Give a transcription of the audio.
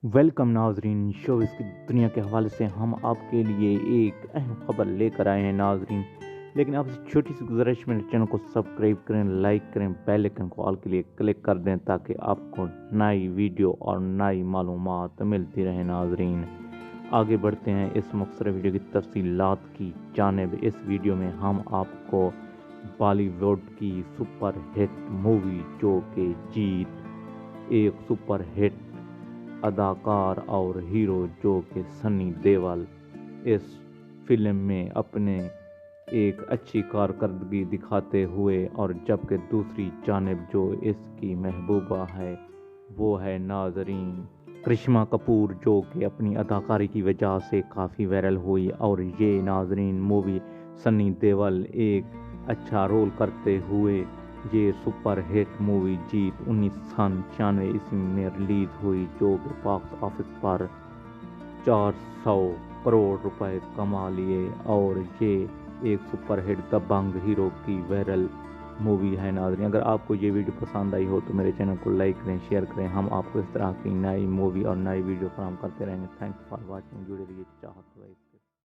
Welcome ناظرین، shows کی دنیا کے حوالے سے ہم آپ کے لیے ایک اہم خبر لے کر آئے ہیں ناظرین، لیکن آپ سے چھوٹی سی گزارش میں چینل کو سبسکرائب کریں، لائک کریں، بیل آئکن کو آل کے لیے کلک کر دیں تاکہ آپ کو نئی ویڈیو اور نئی معلومات ملتی رہیں ناظرین۔ آگے بڑھتے ہیں اس مختصر ویڈیو کی تفصیلات کی جانب۔ اس ویڈیو میں ہم آپ کو بالی ووڈ کی سپر ہٹ مووی جو کہ جیت، ایک سپر ہٹ اداکار اور ہیرو جو کہ سنی دیول، اس فلم میں اپنے ایک اچھی کارکردگی دکھاتے ہوئے، اور جبکہ دوسری جانب جو اس کی محبوبہ ہے وہ ہے ناظرین کرشمہ کپور، جو کہ اپنی اداکاری کی وجہ سے کافی وائرل ہوئی۔ اور یہ ناظرین مووی سنی دیول ایک اچھا رول کرتے ہوئے، یہ سپر ہٹ مووی جیت 1996 میں ریلیز ہوئی، جو کہ باکس آفس پر 400 کروڑ روپے کما لیے، اور یہ ایک سپر ہٹ دبنگ ہیرو کی وائرل مووی ہے ناظرین۔ اگر آپ کو یہ ویڈیو پسند آئی ہو تو میرے چینل کو لائک کریں، شیئر کریں، ہم آپ کو اس طرح کی نئی مووی اور نئی ویڈیو فراہم کرتے رہیں گے۔ تھینکس فار واچنگ، جڑے رہیے چاہت وائز۔